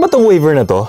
ba tong waiver na to?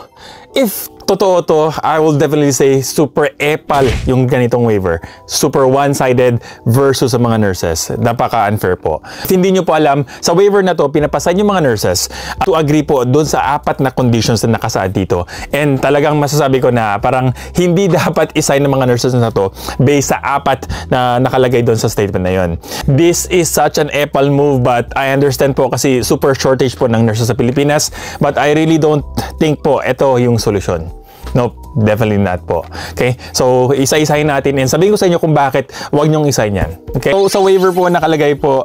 If totoo to, I will definitely say super epal yung ganitong waiver. Super one-sided versus sa mga nurses. Napaka-unfair po. If hindi nyo po alam, sa waiver na to, pinapasan yung mga nurses to agree po doon sa 4 na conditions na nakasaad dito. And talagang masasabi ko na parang hindi dapat isign ng mga nurses na to based sa 4 na nakalagay doon sa statement na yon. This is such an epal move, but I understand po kasi super shortage po ng nurses sa Pilipinas. But I really don't think po ito yung solusyon. Nope, definitely not po. Okay? So, isa-isahin natin and sabihin ko sa inyo kung bakit wag nyong isahin yan. Okay? So, sa waiver po nakalagay po,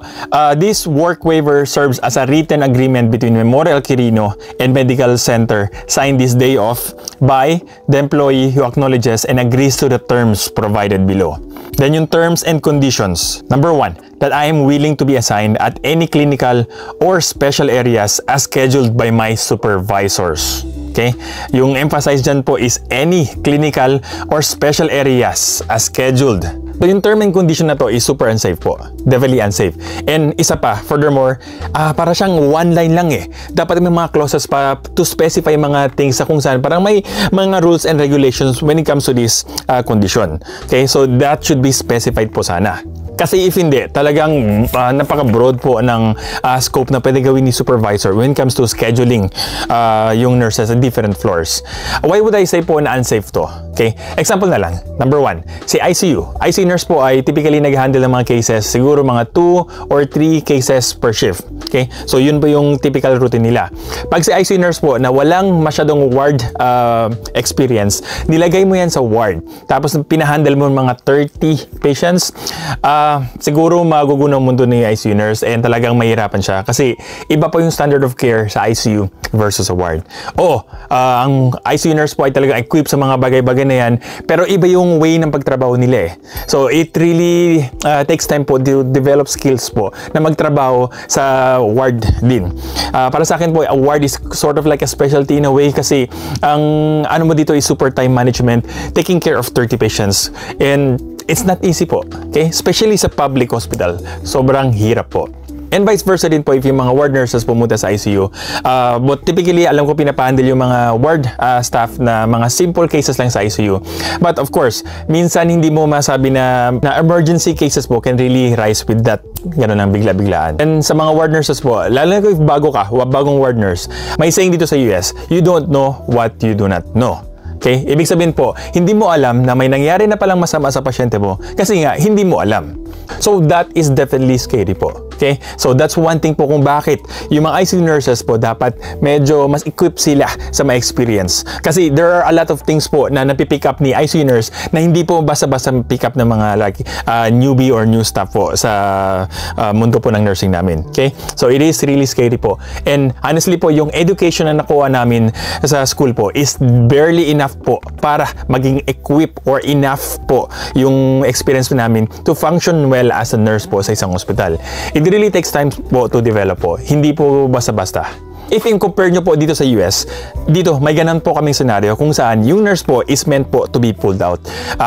this work waiver serves as a written agreement between Memorial Quirino and Medical Center signed this day off by the employee who acknowledges and agrees to the terms provided below. Then yung terms and conditions. Number 1, that I am willing to be assigned at any clinical or special areas as scheduled by my supervisors. Okay? Yung emphasize dyan po is any clinical or special areas as scheduled. So yung term and condition na to is super unsafe po. Definitely unsafe. And isa pa, furthermore, para siyang one line lang eh. Dapat may mga clauses pa to specify mga things sa kung saan parang may mga rules and regulations when it comes to this condition. Okay? So that should be specified po sana. Kasi if hindi, talagang napaka-broad po ng scope na pwede gawin ni supervisor when it comes to scheduling yung nurses at different floors. Why would I say po na unsafe to? Okay? Example na lang. Number 1, si ICU. ICU nurse po ay typically nag-handle ng mga cases, siguro mga 2 or 3 cases per shift. Okay? So yun po yung typical routine nila. Pag si ICU nurse po na walang masyadong ward experience, nilagay mo yan sa ward. Tapos pinahandle mo mga 30 patients, siguro magugunaw mundo ni ICU nurse and talagang mahirapan siya kasi iba po yung standard of care sa ICU versus sa ward. Ang ICU nurse po ay talagang equipped sa mga bagay-bagay na yan, pero iba yung way ng pagtrabaho nila eh. So it really takes time po to develop skills po na magtrabaho sa ward din. Para sa akin po, a ward is sort of like a specialty in a way kasi ang ano mo dito is super time management, taking care of 30 patients, and it's not easy po, okay? Especially sa public hospital. Sobrang hirap po. And vice versa din po if yung mga ward nurses pumunta sa ICU. But typically, alam ko pinapahandle yung mga ward staff na mga simple cases lang sa ICU. But of course, minsan hindi mo masabi na emergency cases po can really rise with that. Gano'n ang bigla-biglaan. And sa mga ward nurses po, lalo na if bagong ward nurse, may saying dito sa US, you don't know what you do not know. Okay? Ibig sabihin po, hindi mo alam na may nangyari na palang masama sa pasyente mo kasi nga, hindi mo alam. So, that is definitely scary po. Okay? So, that's one thing po kung bakit yung mga ICU nurses po dapat medyo mas equipped sila sa mga experience. Kasi there are a lot of things po na napipick up ni ICU nurse na hindi po basta-basta pick up ng mga like newbie or new staff po sa mundo po ng nursing namin. Okay? So, it is really scary po. And honestly po, yung education na nakuha namin sa school po is barely enough po para maging equipped or enough po yung experience po namin to function well as a nurse po sa isang hospital. It really takes time po to develop po. Hindi po basta-basta. If compare nyo po dito sa US, dito may ganun po kaming scenario kung saan yung nurse po is meant po to be pulled out.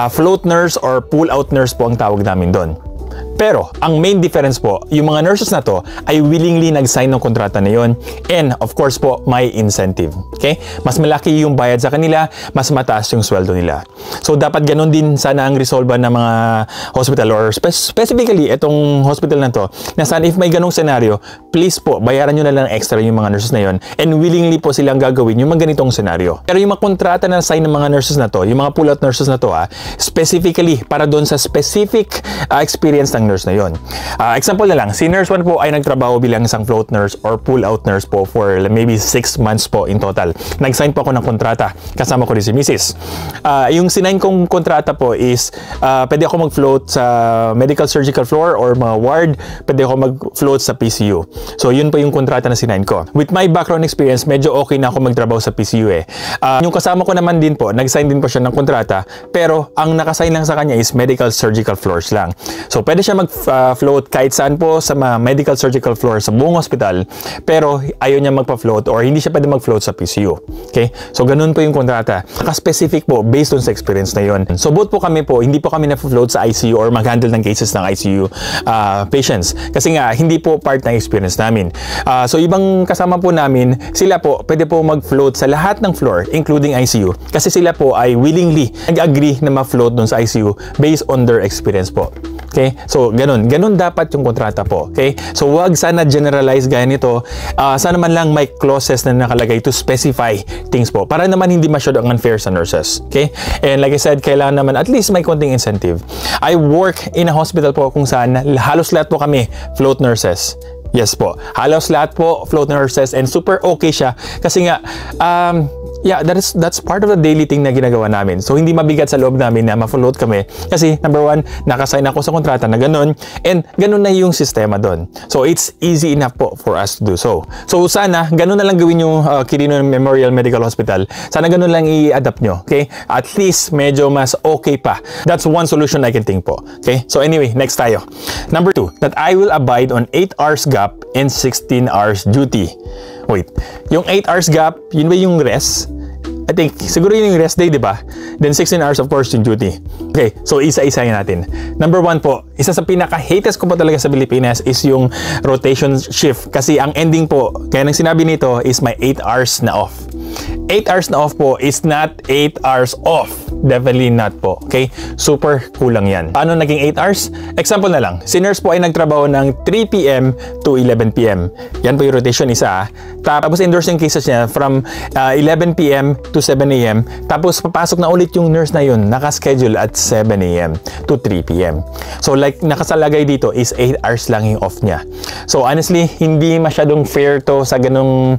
Float nurse or pull out nurse po ang tawag namin doon. Pero, ang main difference po, yung mga nurses na to ay willingly nag-sign ng kontrata na yun, and of course po, may incentive. Okay? Mas malaki yung bayad sa kanila, mas mataas yung sweldo nila. So, dapat ganun din sana ang resolve ng mga hospital or specifically itong hospital na to, na sana if may ganung senaryo, please po, bayaran nyo na lang extra yung mga nurses na yun, and willingly po silang gagawin yung mga ganitong senaryo. Pero yung mga kontrata na sign ng mga nurses na to, yung mga pull-out nurses na to, specifically para doon sa specific experience ng nurse na yon. Example na lang, si nurse 1 po ay nagtrabaho bilang isang float nurse or pull-out nurse po for maybe 6 months po in total. Nag-sign po ako ng kontrata, kasama ko rin si Mrs. Yung sinign kong kontrata po is pwede ako mag-float sa medical surgical floor or mga ward, pwede ako mag-float sa PCU. So yun po yung kontrata na sinign ko. With my background experience, medyo okay na ako magtrabaho sa PCU eh. Yung kasama ko naman din po, nag-sign din po siya ng kontrata, pero ang nakasign lang sa kanya is medical surgical floors lang. So pwede siya siya mag-float kahit saan po sa mga medical surgical floor sa buong hospital, pero ayaw niya magpa-float or hindi siya pwede mag-float sa PCU. Okay? So, ganun po yung kontrata. Naka-specific po based on sa experience na yun. So, both po kami po, hindi po kami na-float sa ICU or mag-handle ng cases ng ICU patients. Kasi nga, hindi po part ng experience namin. So, ibang kasama po namin, sila po, pwede po mag-float sa lahat ng floor, including ICU. Kasi sila po ay willingly nag-agree na ma-float dun sa ICU based on their experience po. Okay? So, ganun. Ganun dapat yung kontrata po. Okay? So, wag sana generalize gaya nito. Sana man lang may clauses na nakalagay to specify things po. Para naman hindi masyadong unfair sa nurses. Okay? And like I said, kailangan naman at least may konting incentive. I work in a hospital po kung saan halos lahat po kami float nurses. Yes po. Halos lahat po float nurses and super okay siya. Kasi nga, yeah, that's part of the daily thing na ginagawa namin. So, hindi mabigat sa loob namin na ma-float kami. Kasi, number one, nakasign ako sa kontrata na ganun. And ganun na yung sistema doon. So, it's easy enough po for us to do so. So, sana, ganun na lang gawin yung Quirino Memorial Medical Hospital. Sana ganun lang i-adapt nyo. Okay? At least, medyo mas okay pa. That's one solution I can think po. Okay? So, anyway, next tayo. Number 2, that I will abide on 8 hours gap and 16 hours duty. Wait, yung 8 hours gap, yun ba yung rest? I think, siguro yun yung rest day, di ba? Then 16 hours, of course, yung duty. Okay, so isa-isahin natin. Number 1 po, isa sa pinaka-hatest ko po talaga sa Pilipinas is yung rotation shift. Kasi ang ending po, kaya nang sinabi nito is may 8 hours na off. 8 hours na off po is not 8 hours off. Definitely not po. Okay? Super kulang yan. Paano naging 8 hours? Example na lang. Si nurse po ay nagtrabaho ng 3 p.m. to 11 p.m. Yan po yung rotation isa. Tapos endorse yung cases niya from 11 p.m. to 7 a.m. Tapos papasok na ulit yung nurse na yun. Nakaschedule at 7 a.m. to 3 p.m. So like nakasalagay dito is 8 hours lang yung off niya. So honestly, hindi masyadong fair to sa ganung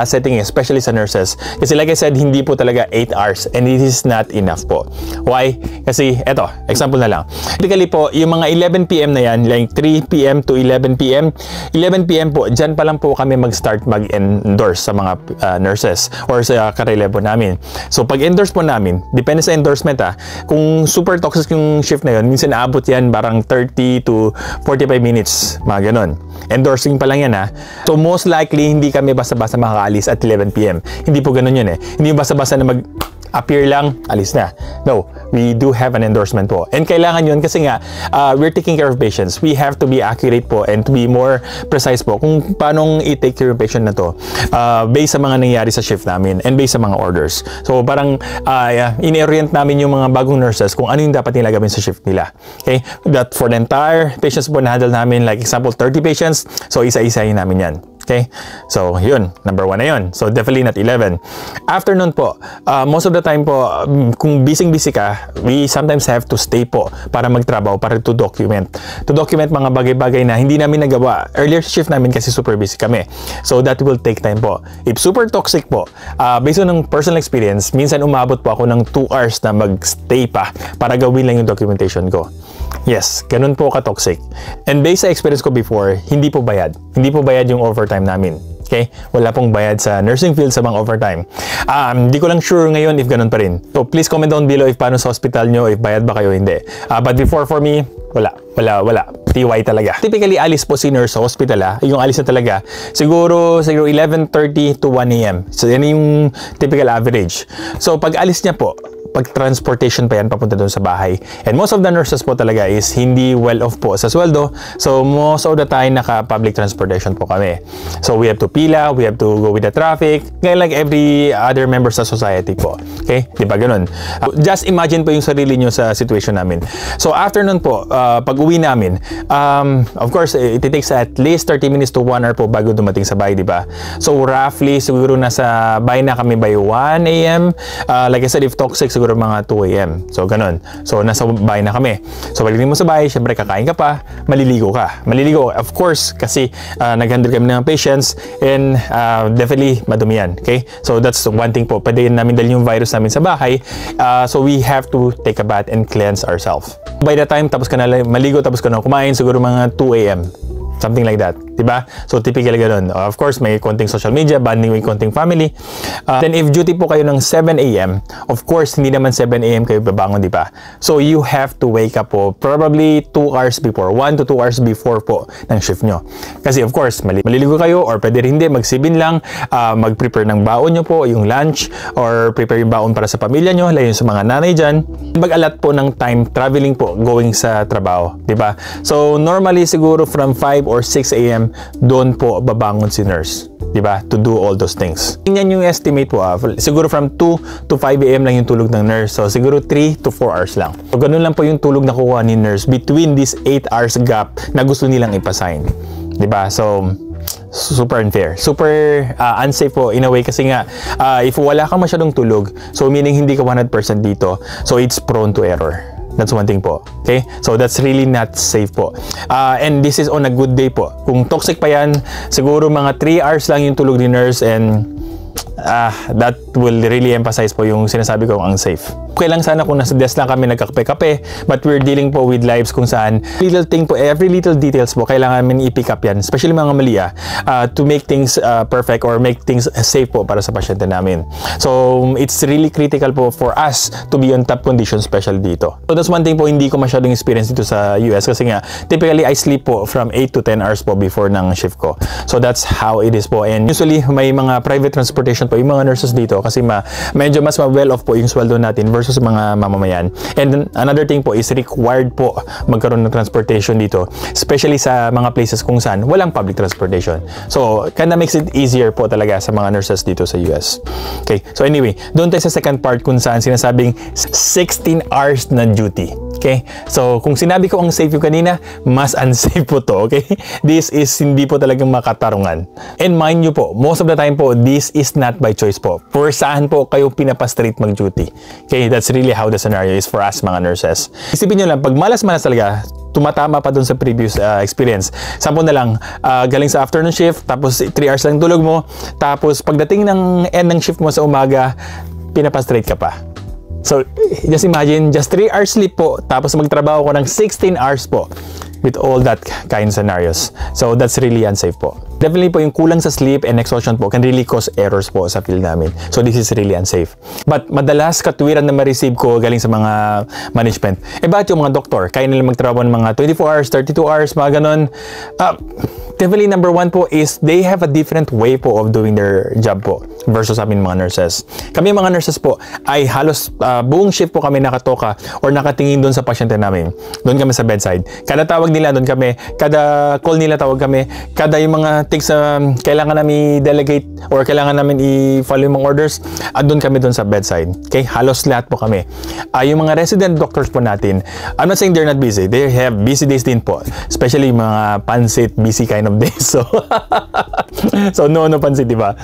setting, especially sa nurses. Kasi like I said, hindi po talaga 8 hours and it is not enough po. Why? Kasi eto, example na lang. Typically po, yung mga 11 p.m. na yan, like 3 p.m. to 11 p.m. 11 p.m. po, dyan pa lang po kami mag-start mag-endorse sa mga nurses or sa karelevo namin. So pag endorse po namin, depende sa endorsement kung super toxic yung shift na yun, minsan naabot yan parang 30 to 45 minutes, mga ganon. Endorsing pa lang yan So most likely, hindi kami basta-basta makakaalis at 11 p.m. Hindi po ganun yun Hindi basta-basta na appear lang, alis na. No, we do have an endorsement po. And kailangan yun kasi nga, we're taking care of patients. We have to be accurate po and to be more precise po kung paano i-take care of patient na to based sa mga nangyari sa shift namin and based sa mga orders. So parang in-orient namin yung mga bagong nurses kung ano yung dapat nila gawin sa shift nila. Okay? That for the entire patients po na-handle namin, like example, 30 patients, so isa-isahin namin yan. Okay? So, yun. Number 1 na yun. So, definitely not 11. After nun po, most of the time po, kung busy ka, we sometimes have to stay po para magtrabaho, para to document. To document mga bagay-bagay na hindi namin nagawa. Earlier shift namin kasi super busy kami. So, that will take time po. If super toxic po, based on personal experience, minsan umabot po ako ng 2 hours na mag-stay pa para gawin lang yung documentation ko. Yes, ganun po ka-toxic. And based sa experience ko before, hindi po bayad. Hindi po bayad yung overtime namin. Okay? Wala pong bayad sa nursing field sa mga overtime. Hindi ko lang sure ngayon if ganun pa rin. So, please comment down below if paano sa hospital nyo, if bayad ba kayo, hindi. But before for me, wala. TY talaga. Typically, alis po si nurse sa hospital, yung alis na talaga, siguro 11:30 to 1 a.m. So, yan yung typical average. So, pag alis niya po, pag transportation pa yan papunta doon sa bahay. And most of the nurses po talaga is hindi well off po sa sweldo. So, most of the time, naka-public transportation po kami. So, we have to pila, we have to go with the traffic, like every other member sa society po. Okay? Di ba ganun? Just imagine po yung sarili nyo sa situation namin. So, after nun po, pag uwi namin, of course, it takes at least 30 minutes to 1 hour po bago dumating sa bahay, di ba? So, roughly, siguro nasa bahay na kami by 1 a.m. Like I said, if toxic, siguro mga 2 a.m. So, ganun. So, nasa bahay na kami. So, pagdating mo sa bahay, syempre, kakain ka pa, maliligo ka. Maliligo, of course, kasi nag-handle kami ng patients and definitely madumi yan. Okay? So, that's one thing po. Pwede namin dalhin yung virus namin sa bahay. So, we have to take a bath and cleanse ourselves. By the time, tapos ka na maligo, tapos ka na kumain, siguro mga 2 a.m. Something like that. diba? So typically ganun. Of course, may konting social media, bonding with konting family. Then if duty po kayo ng 7 a.m., of course, hindi naman 7 a.m. kayo babangon, diba? So you have to wake up po probably 2 hours before, 1 to 2 hours before po ng shift nyo. Kasi of course, maliligo kayo or pwede rin hindi, magsibin lang, mag-prepare ng baon nyo po, yung lunch, or prepare yung baon para sa pamilya nyo, lalo sa mga nanay dyan. Mag-alat po ng time traveling po, going sa trabaho, diba? So normally siguro from 5 or 6 a.m. doon po babangon si nurse, diba? To do all those things. Yan yung estimate po. Siguro from 2 to 5 a.m. lang yung tulog ng nurse. So siguro 3 to 4 hours lang. So ganun lang po yung tulog na kukuha ni nurse between this 8 hours gap na gusto nilang ipasign. Diba? So super unfair. Super unsafe po in a way kasi nga if wala kang masyadong tulog, so meaning hindi ka 100% dito, so it's prone to error. That's one thing po. Okay? So that's really not safe po. And this is on a good day po. Kung toxic pa yan, siguro mga 3 hours lang yung tulog ni nurse, and that will really emphasize po yung sinasabi ko unsafe. Okay lang sana kung nasa desk lang kami nagkakape-kape, but we're dealing po with lives kung saan little thing po, every little details po, kailangan namin i-pick up yan, especially mga mali to make things perfect or make things safe po para sa pasyente namin. So it's really critical po for us to be on top condition, special dito. So that's one thing po, hindi ko masyadong experience dito sa US kasi nga typically I sleep po from 8 to 10 hours po before ng shift ko. So that's how it is po, and usually may mga private transportation po yung mga nurses dito kasi medyo mas well off po yung sweldo natin versus mga mamamayan. And another thing po is required po magkaroon ng transportation dito, especially sa mga places kung saan walang public transportation. So kinda makes it easier po talaga sa mga nurses dito sa US. Okay, so anyway, doon tayo sa second part kung saan sinasabing 16 hours na duty. Okay, so kung sinabi ko ang safe yung kanina, mas unsafe po to. Okay, this is hindi po talagang makatarungan. And mind nyo po, most of the time po, this is not by choice po. For saan po kayo pinapa-straight mag-duty. Okay, that's really how the scenario is for us mga nurses. Isipin nyo lang, pag malas-malas talaga, tumatama pa dun sa previous experience. Sample na lang, galing sa afternoon shift, tapos 3 hours lang tulog mo, tapos pagdating ng end ng shift mo sa umaga, pinapa-straight ka pa. So, just imagine, just 3 hours sleep po, tapos magtrabaho ko ng 16 hours po with all that kind of scenarios. So, that's really unsafe po. Definitely po, yung kulang sa sleep and exhaustion po can really cause errors po sa field namin. So, this is really unsafe. But, madalas katwiran na ma-receive ko galing sa mga management. Bakit yung mga doktor? Kaya nila magtrabaho ng mga 24 hours, 32 hours, mga ganon. Definitely, number one po is they have a different way po of doing their job po versus amin mga nurses. Kami mga nurses po ay halos buong shift po kami nakatoka or nakatingin doon sa pasyente namin. Doon kami sa bedside. Kada tawag nila doon kami, kada call nila tawag kami, kada yung mga things kailangan namin i-delegate or kailangan namin i-follow yung mga orders, doon kami doon sa bedside. Okay? Halos lahat po kami. Yung mga resident doctors po natin, I'm not saying they're not busy. They have busy days din po. Especially mga pansit, busy kind of days. So no pansit, diba?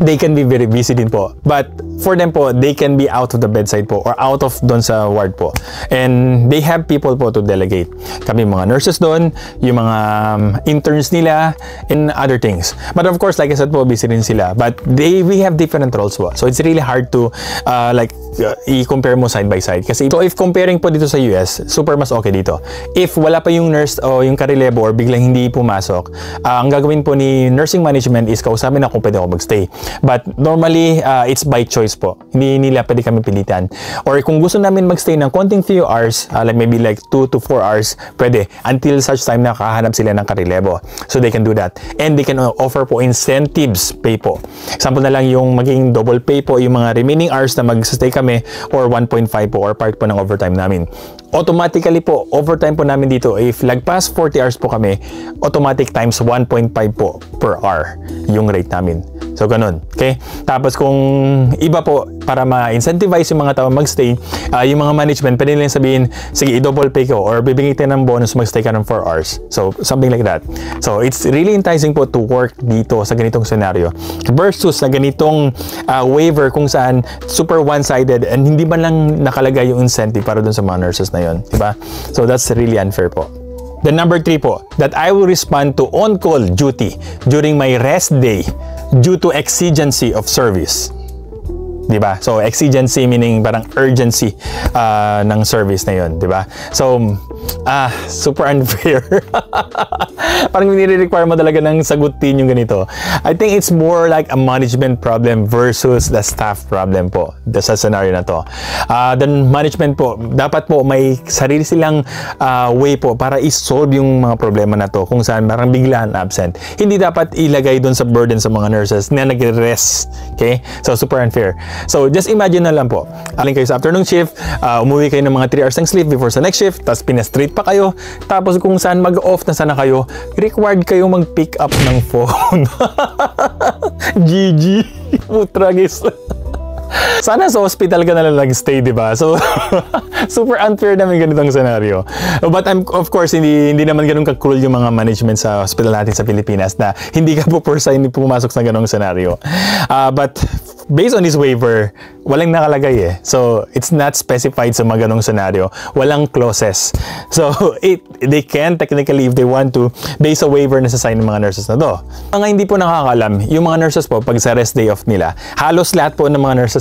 They can be very busy din po. But for them po, they can be out of the bedside po or out of doon sa ward po. And they have people po to delegate. Kami mga nurses doon, yung mga interns nila, and other things. But of course, like I said po, busy rin sila. But we have different roles po. So it's really hard to i-compare mo side by side. Kasi so if comparing po dito sa US, super mas okay dito. If wala pa yung nurse o yung karelebo or biglang hindi pumasok, ang gagawin po ni nursing management is kausapin na kung pwede ako magstay. But normally, it's by choice po. Hindi nila pwede kami pilitan. Or kung gusto namin magstay ng konting few hours, like maybe like 2 to 4 hours, pwede. Until such time na kakahanap sila ng karelebo. So they can do that. And they can offer po incentives pay po. Example na lang yung maging double pay po, yung mga remaining hours na magstay kami or 1.5 po or part po ng overtime namin. Automatically po, overtime po namin dito, if lagpas 40 hours po kami, automatic times 1.5 po per hour yung rate namin. So, ganun. Okay? Tapos, kung iba po, para ma-incentivize yung mga tao magstay, yung mga management, pwede nilang sabihin, sige, i-double pay ko or bibigyan kita ng bonus, magstay ka ng 4 hours. So, something like that. So, it's really enticing po to work dito sa ganitong scenario versus na ganitong waiver kung saan super one-sided and hindi man lang nakalagay yung incentive para dun sa mga nurses na yun. Diba? So, that's really unfair po. Then number 3 po, that I will respond to on-call duty during my rest day due to exigency of service. Diba? So, exigency meaning parang urgency ng service na yun. Diba? So, super unfair. Parang nire-require mo talaga ng sagutin yung ganito. I think it's more like a management problem versus the staff problem po sa scenario na to. The management po, dapat po may sarili silang way po para i-solve yung mga problema na to kung saan parang biglaan absent. Hindi dapat ilagay doon sa burden sa mga nurses na nag-rest. Okay? So, super unfair. So, just imagine na lang po. Aling kayo sa afternoon shift, umuwi kayo ng mga 3 hours ng sleep before sa next shift, tapos pina-straight pa kayo, tapos kung saan mag-off na sana kayo, required kayong mag-pick up ng phone. GG. Putragis. Sana sa hospital ka na lang nag-stay, di ba? So, super unfair naman ganitong scenario. But of course, hindi naman ganun ka-cool yung mga management sa hospital natin sa Pilipinas na hindi ka po hindi pumasok sa ganung scenario. But based on this waiver, walang nakalagay eh. So, it's not specified sa mga ganung scenario. Walang clauses. So, they can technically, if they want to, base a waiver na sa sign ng mga nurses na to. Mga hindi po nakakalam, yung mga nurses po, pag sa rest day off nila, halos lahat po ng mga nurses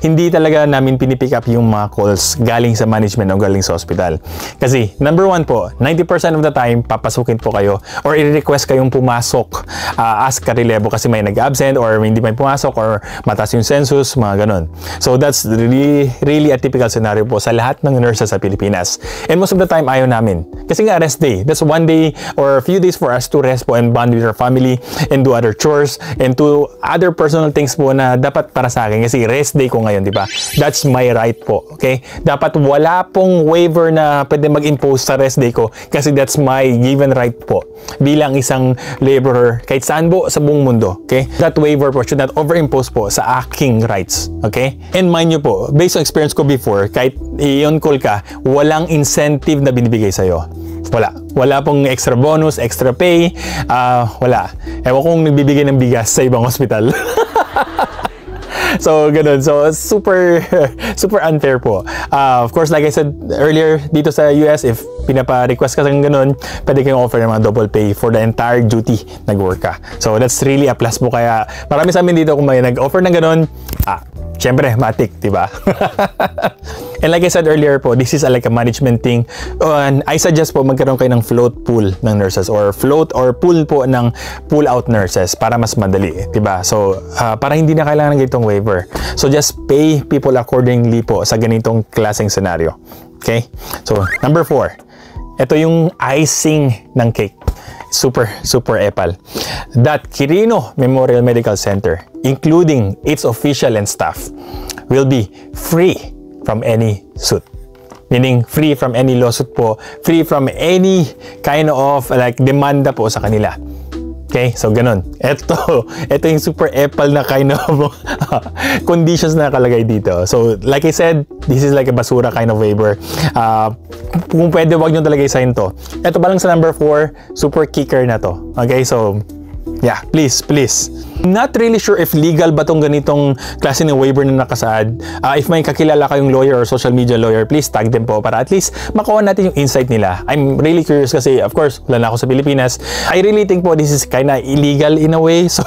hindi talaga namin pinipick up yung mga calls galing sa management o galing sa hospital. Kasi, number 1 po, 90% of the time, papasukin po kayo or i-request kayong pumasok as karelebo kasi may nag-absent or hindi may pumasok or mataas yung census, mga ganon. So, that's really a typical scenario po sa lahat ng nurses sa Pilipinas. And most of the time, ayaw namin. Kasi nga, rest day. That's one day or a few days for us to rest po and bond with our family and do other chores and do other personal things po na dapat para sa akin. Kasi rest day ko ngayon, di ba? That's my right po. Okay? Dapat wala pong waiver na pwede mag-impose sa rest day ko kasi that's my given right po bilang isang laborer kahit saan po sa buong mundo. Okay? That waiver po should not overimpose po sa aking rights. Okay? And mind nyo po, based on experience ko before, kahit i-on-call ka, walang incentive na binibigay sa'yo. Wala. Wala pong extra bonus, extra pay. Wala. Ewan kung nagbibigay ng bigas sa ibang hospital. So, ganun. So, super unfair po. Of course, like I said earlier, dito sa US, if pinapa-request ka ng ganun, pwede kayong offer ng mga double pay for the entire duty nag-work ka. So, that's really a plus po. Kaya, marami sa amin dito kung may nag-offer ng ganun, syempre, matik, diba? And like I said earlier po, this is like a management thing. And I suggest po magkaroon kayo ng float pool ng nurses or float or pool po ng pull-out nurses para mas madali, diba? So, para hindi na kailangan ng ganitong waiver. So, just pay people accordingly po sa ganitong klaseng scenario. Okay? So, number 4. Ito yung icing ng cake. Super epal. That Quirino Memorial Medical Center, including its official and staff, will be free from any suit. Meaning, free from any lawsuit po, free from any kind of like demanda po sa kanila. Okay? So, ganun. Ito yung super epal na kind of conditions na nakalagay dito. So, like I said, this is like a basura kind of waiver. Kung pwede, wag nyo talaga i-sign to. Ito pa lang sa number 4, super kicker na to. Okay? So, yeah, please. Not really sure if legal ba tong ganitong klase ng waiver na nakasaad. If may kakilala kayong lawyer or social media lawyer, please tag them po para at least makuha natin yung insight nila. I'm really curious kasi, of course, wala na ako sa Pilipinas. I really think po this is kinda illegal in a way. So,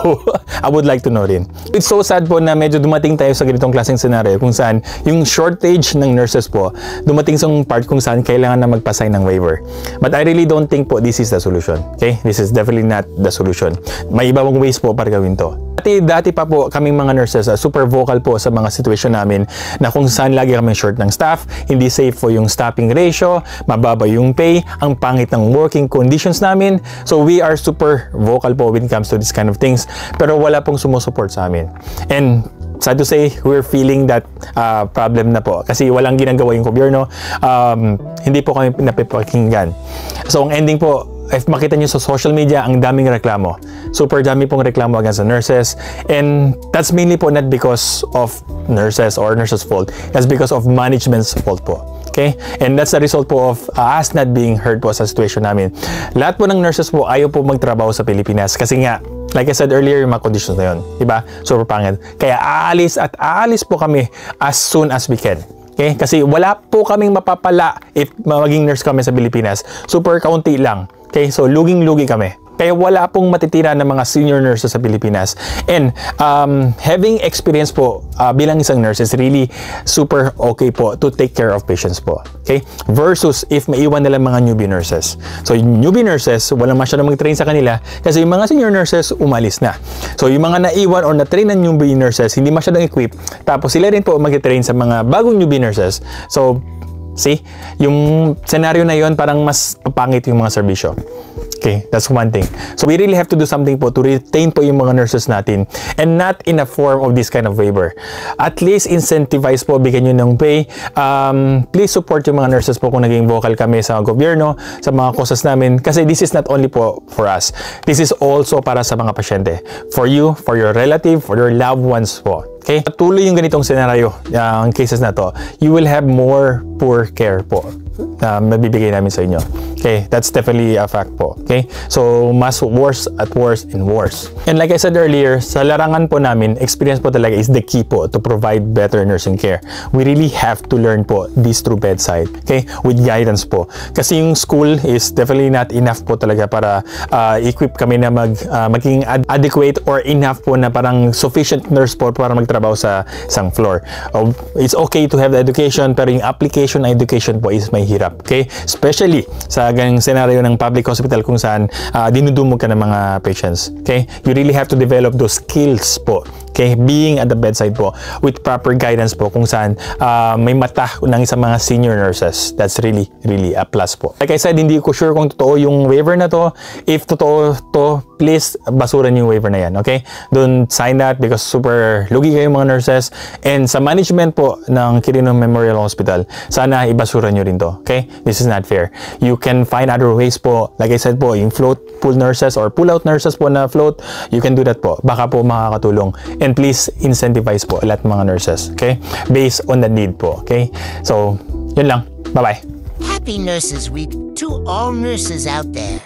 I would like to know rin. It's so sad po na medyo dumating tayo sa ganitong klaseng scenario kung saan yung shortage ng nurses po, dumating sa part kung saan kailangan na magpasign ng waiver. But I really don't think po this is the solution. Okay? This is definitely not the solution. May iba mong ways po para gawin to. Dati pa po kaming mga nurses super vocal po sa mga situation namin na kung saan lagi kami short ng staff, hindi safe po yung staffing ratio, mababa yung pay, ang pangit ng working conditions namin. So we are super vocal po when it comes to this kind of things, pero wala pong sumusupport sa amin. And sad to say, we're feeling that problem na po kasi walang ginagawa yung gobyerno, hindi po kami napapakinggan. So ang ending po, if makita nyo sa social media, ang daming reklamo. Super dami pong reklamo against the nurses. And that's mainly po not because of nurses or nurses' fault. That's because of management's fault po. Okay? And that's the result po of us not being heard po sa situation namin. Lahat po ng nurses po ayaw po magtrabaho sa Pilipinas kasi nga, like I said earlier, yung mga conditions na yun. Diba? Super pangit. Kaya aalis po kami as soon as we can. Okay? Kasi wala po kaming mapapala if maging nurse kami sa Pilipinas. Super kaunti lang. Okay? So, luging-lugi kami. Kaya wala pong matitira ng mga senior nurses sa Pilipinas. And having experience po bilang isang nurse is really super okay po to take care of patients po. Okay? Versus if maiwan nila mga newbie nurses. So yung newbie nurses, walang masyadong mag-train sa kanila kasi yung mga senior nurses umalis na. So yung mga naiwan or na-train ng newbie nurses, hindi masyadong equip. Tapos sila rin po mag-train sa mga bagong newbie nurses. So see, yung scenario na yon parang mas papangit yung mga serbisyo. Okay, that's one thing. So we really have to do something po to retain po yung mga nurses natin and not in a form of this kind of waiver. At least incentivize po, bigyan nyo ng pay. Please support yung mga nurses po kung naging vocal kami sa gobyerno, sa mga causes namin. Kasi this is not only po for us. This is also para sa mga pasyente. For you, for your relative, for your loved ones po. Okay? Patuloy yung ganitong senaryo, ang cases na to, you will have more poor care po na mabibigay namin sa inyo. Okay? That's definitely a fact po. Okay? So, mas worse at worse and worse. And like I said earlier, sa larangan po namin, experience po talaga is the key po to provide better nursing care. We really have to learn po this through bedside. Okay? With guidance po. Kasi yung school is definitely not enough po talaga para equip kami na maging adequate or enough po na parang sufficient nurse po para magtrabaho sa isang floor. It's okay to have the education, pero yung application na education po is may hirap. Okay? Especially sa ganung scenario ng public hospital kung saan dinudumog ka ng mga patients. Okay? You really have to develop those skills po. Okay? Being at the bedside po with proper guidance po kung saan may mata ng isang mga senior nurses. That's really, really a plus po. Like I said, hindi ko sure kung totoo yung waiver na to. If totoo to, please basuran yung waiver na yan. Okay? Don't sign that because super lugi kayo mga nurses. And sa management po ng Quirino Memorial Hospital, sana ibasuran nyo rin to. Okay? This is not fair. You can find other ways po. Like I said po, yung float pool nurses or pull out nurses po na float, you can do that po. Baka po makakatulong. And please incentivize po lahat mga nurses. Okay? Based on the need po. Okay? So, yun lang. Bye-bye. Happy Nurses Week to all nurses out there.